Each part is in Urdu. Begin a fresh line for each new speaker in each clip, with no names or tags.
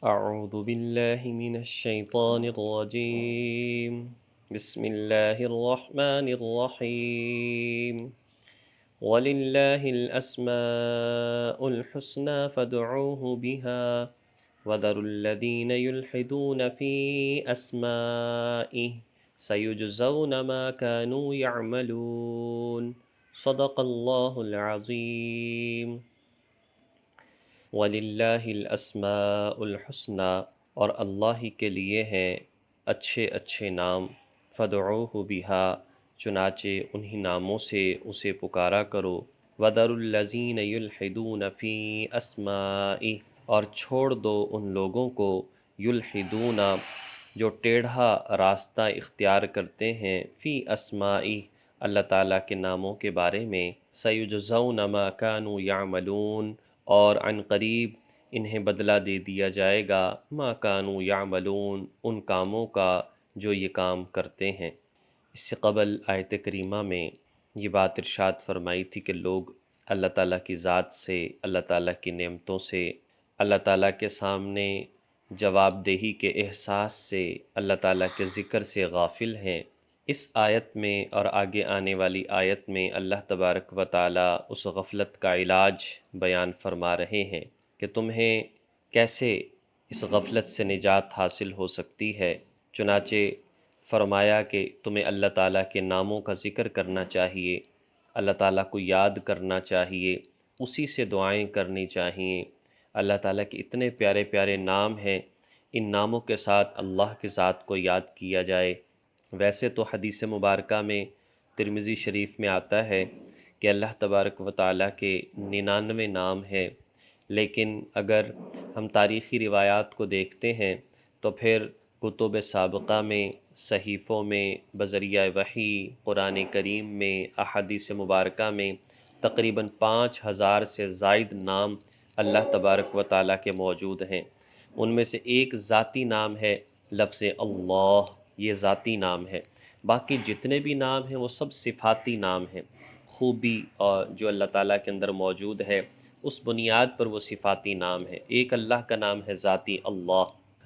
أعوذ بالله من الشيطان الرجيم. بسم الله الرحمن الرحيم. ولله الأسماء الحسنى فادعوه بها وذروا الذين يلحدون في أسمائه سيجزون ما كانوا يعملون. صدق الله العظيم. وَلِلَّهِ الْأَسْمَاءُ الْحُسْنَى، اور اللہ ہی کے لیے ہیں اچھے اچھے نام. فَادْعُوهُ بِهَا، چنانچہ انہی ناموں سے اسے پکارا کرو. وَذَرُوا الَّذِينَ يُلْحِدُونَ فِي أَسْمَائِهِ، اور چھوڑ دو ان لوگوں کو یلحدون جو ٹیڑھا راستہ اختیار کرتے ہیں فی اسمائی اللہ تعالیٰ کے ناموں کے بارے میں. سَيُجْزَوْنَ مَا كَانُوا يَعْمَلُونَ، اور عن قریب انہیں بدلہ دے دیا جائے گا ما کانوا یعملون، ان کاموں کا جو یہ کام کرتے ہیں. اس سے قبل آیت کریمہ میں یہ بات ارشاد فرمائی تھی کہ لوگ اللہ تعالیٰ کی ذات سے، اللہ تعالیٰ کی نعمتوں سے، اللہ تعالیٰ کے سامنے جواب دہی کے احساس سے، اللہ تعالیٰ کے ذکر سے غافل ہیں. اس آیت میں اور آگے آنے والی آیت میں اللہ تبارک و تعالیٰ اس غفلت کا علاج بیان فرما رہے ہیں کہ تمہیں کیسے اس غفلت سے نجات حاصل ہو سکتی ہے. چنانچہ فرمایا کہ تمہیں اللہ تعالیٰ کے ناموں کا ذکر کرنا چاہیے، اللہ تعالیٰ کو یاد کرنا چاہیے، اسی سے دعائیں کرنی چاہیے. اللہ تعالیٰ کے اتنے پیارے پیارے نام ہیں، ان ناموں کے ساتھ اللہ کی ذات کو یاد کیا جائے. ویسے تو حدیث مبارکہ میں ترمذی شریف میں آتا ہے کہ اللہ تبارک و تعالیٰ کے 99 نام ہیں، لیکن اگر ہم تاریخی روایات کو دیکھتے ہیں تو پھر کتب سابقہ میں، صحیفوں میں، بذریعہ وحی، قرآن کریم میں، احادیث مبارکہ میں تقریباً 5000 سے زائد نام اللہ تبارک و تعالیٰ کے موجود ہیں. ان میں سے ایک ذاتی نام ہے لفظ اللہ، یہ ذاتی نام ہے. باقی جتنے بھی نام ہیں وہ سب صفاتی نام ہیں. خوبی اور جو اللہ تعالیٰ کے اندر موجود ہے اس بنیاد پر وہ صفاتی نام ہے. ایک اللہ کا نام ہے ذاتی اللہ.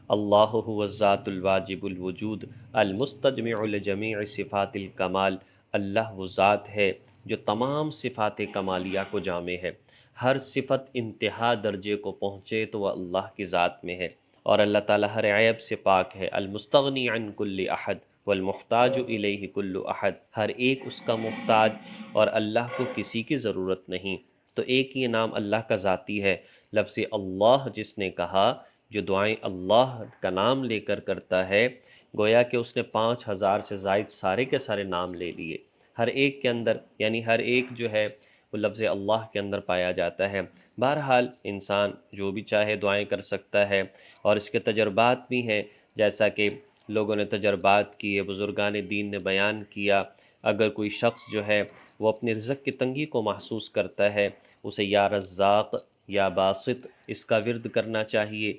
اللہ هو الذات الواجب الوجود المستجمع لجمیع صفات الکمال. اللہ وہ ذات ہے جو تمام صفات کمالیہ کو جامع ہے. ہر صفت انتہا درجے کو پہنچے تو وہ اللہ کی ذات میں ہے، اور اللہ تعالیٰ ہر عیب سے پاک ہے. المستغنی عن کل احد والمحتاج الیہ کل احد، ہر ایک اس کا محتاج اور اللہ کو کسی کی ضرورت نہیں. تو ایک یہ نام اللہ کا ذاتی ہے. لفظ اللہ جس نے کہا، جو دعائیں اللہ کا نام لے کر کرتا ہے، گویا کہ اس نے 5000 سے زائد سارے کے سارے نام لے لیے. ہر ایک کے اندر، یعنی ہر ایک جو ہے وہ لفظ اللہ کے اندر پایا جاتا ہے. بہرحال انسان جو بھی چاہے دعائیں کر سکتا ہے، اور اس کے تجربات بھی ہیں، جیسا کہ لوگوں نے تجربات کیے، بزرگان دین نے بیان کیا. اگر کوئی شخص جو ہے وہ اپنے رزق کی تنگی کو محسوس کرتا ہے، اسے یا رزاق یا باسط اس کا ورد کرنا چاہیے.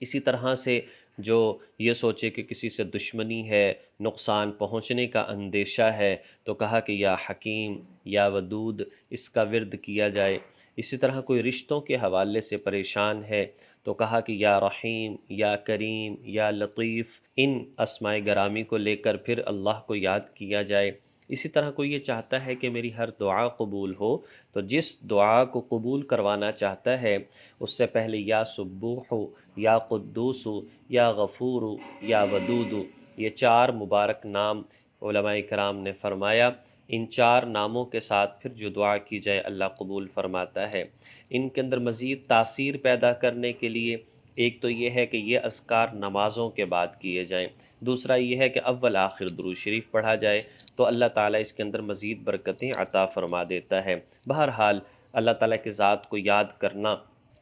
اسی طرح سے جو یہ سوچے کہ کسی سے دشمنی ہے، نقصان پہنچنے کا اندیشہ ہے، تو کہا کہ یا حکیم یا ودود اس کا ورد کیا جائے. اسی طرح کوئی رشتوں کے حوالے سے پریشان ہے تو کہا کہ یا رحیم یا کریم یا لطیف، ان اسماء گرامی کو لے کر پھر اللہ کو یاد کیا جائے. اسی طرح کوئی یہ چاہتا ہے کہ میری ہر دعا قبول ہو، تو جس دعا کو قبول کروانا چاہتا ہے اس سے پہلے یا سبوح یا قدوس یا غفور یا ودود، یہ 4 مبارک نام علماء کرام نے فرمایا. ان 4 ناموں کے ساتھ پھر جو دعا کی جائے اللہ قبول فرماتا ہے. ان کے اندر مزید تاثیر پیدا کرنے کے لیے ایک تو یہ ہے کہ یہ اذکار نمازوں کے بعد کیے جائیں. دوسرا یہ ہے کہ اول آخر درود شریف پڑھا جائے تو اللہ تعالیٰ اس کے اندر مزید برکتیں عطا فرما دیتا ہے. بہرحال اللہ تعالیٰ کی ذات کو یاد کرنا،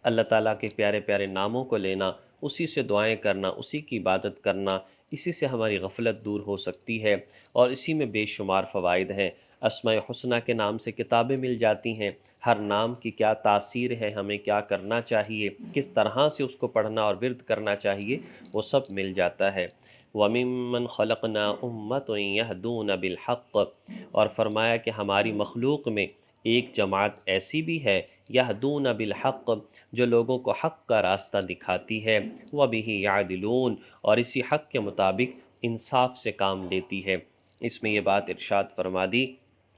اللہ تعالیٰ کے پیارے پیارے ناموں کو لینا، اسی سے دعائیں کرنا، اسی کی عبادت کرنا، اسی سے ہماری غفلت دور ہو سکتی ہے، اور اسی میں بے شمار فوائد ہیں. اسماء حسنہ کے نام سے کتابیں مل جاتی ہیں. ہر نام کی کیا تاثیر ہے، ہمیں کیا کرنا چاہیے، کس طرح سے اس کو پڑھنا اور ورد کرنا چاہیے، وہ سب مل جاتا ہے. وَمِمَّنْ خَلَقْنَا أُمَّةٌ يَهْدُونَ بِالْحَقِّ، اور فرمایا کہ ہماری مخلوق میں ایک جماعت ایسی بھی ہے یہدون بالحق، جو لوگوں کو حق کا راستہ دکھاتی ہے، وبہ یعدلون، اور اسی حق کے مطابق انصاف سے کام لیتی ہے۔ اس میں یہ بات ارشاد فرما دی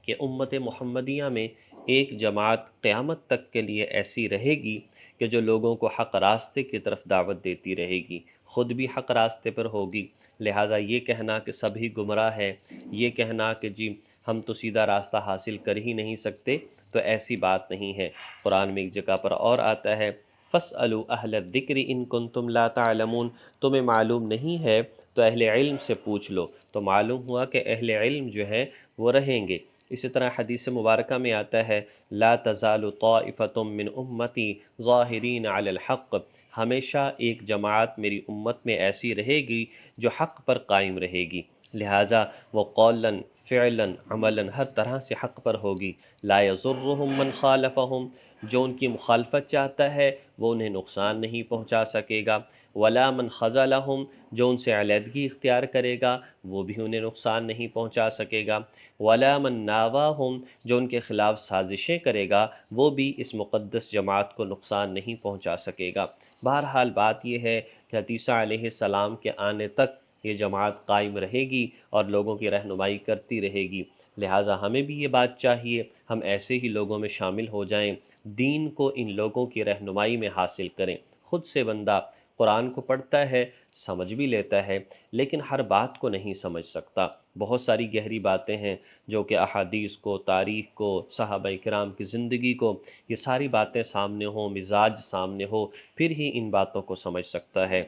کہ امت محمدیہ میں ایک جماعت قیامت تک کے لیے ایسی رہے گی کہ جو لوگوں کو حق راستے کی طرف دعوت دیتی رہے گی، خود بھی حق راستے پر ہوگی۔ لہٰذا یہ کہنا کہ سبھی گمراہ ہیں، یہ کہنا کہ جی ہم تو سیدھا راستہ حاصل کر ہی نہیں سکتے، تو ایسی بات نہیں ہے۔ قرآن میں ایک جگہ پر اور آتا ہے فَاسْأَلُوا أَهْلَ الذِّكْرِ إِن كُنتُمْ لَا تَعْلَمُونَ، تمہیں معلوم نہیں ہے تو اہل علم سے پوچھ لو۔ تو معلوم ہوا کہ اہل علم جو ہیں وہ رہیں گے۔ اسی طرح حدیث مبارکہ میں آتا ہے لا تزال طائفة من امتی ظاہرین علی الحق، ہمیشہ ایک جماعت میری امت میں ایسی رہے گی جو حق پر قائم رہے گی، لہٰذا وہ قولاً فعلاً عملاً ہر طرح سے حق پر ہوگی۔ لا یضرهم من خالفهم، جو ان کی مخالفت چاہتا ہے وہ انہیں نقصان نہیں پہنچا سکے گا، ولا من خذلهم، جو ان سے علیحدگی اختیار کرے گا وہ بھی انہیں نقصان نہیں پہنچا سکے گا، ولا من ناواہم، جو ان کے خلاف سازشیں کرے گا وہ بھی اس مقدس جماعت کو نقصان نہیں پہنچا سکے گا۔ بہرحال بات یہ ہے کہ عیسیٰ علیہ السلام کے آنے تک یہ جماعت قائم رہے گی اور لوگوں کی رہنمائی کرتی رہے گی، لہٰذا ہمیں بھی یہ بات چاہیے ہم ایسے ہی لوگوں میں شامل ہو جائیں، دین کو ان لوگوں کی رہنمائی میں حاصل کریں۔ خود سے بندہ قرآن کو پڑھتا ہے، سمجھ بھی لیتا ہے، لیکن ہر بات کو نہیں سمجھ سکتا۔ بہت ساری گہری باتیں ہیں جو کہ احادیث کو، تاریخ کو، صحابہ کرام کی زندگی کو، یہ ساری باتیں سامنے ہوں، مزاج سامنے ہو، پھر ہی ان باتوں کو سمجھ سکتا ہے۔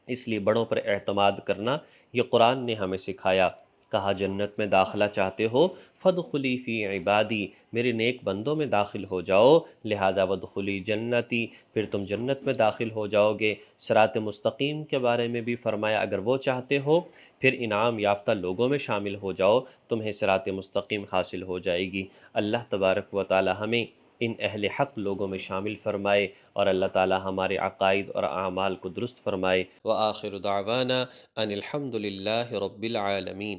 اس لیے بڑوں پر اعتماد کرنا یہ قرآن نے ہمیں سکھایا۔ کہا جنت میں داخلہ چاہتے ہو فادخلی فی عبادی، میرے نیک بندوں میں داخل ہو جاؤ، لہذا وادخلی جنتی، پھر تم جنت میں داخل ہو جاؤ گے۔ صراط مستقیم کے بارے میں بھی فرمایا اگر وہ چاہتے ہو پھر انعام یافتہ لوگوں میں شامل ہو جاؤ، تمہیں صراط مستقیم حاصل ہو جائے گی۔ اللہ تبارک و تعالی ہمیں ان اہل حق لوگوں میں شامل فرمائے، اور اللہ تعالی ہمارے عقائد اور اعمال کو درست فرمائے۔ وآخر دعوانا ان الحمد للہ رب العالمین۔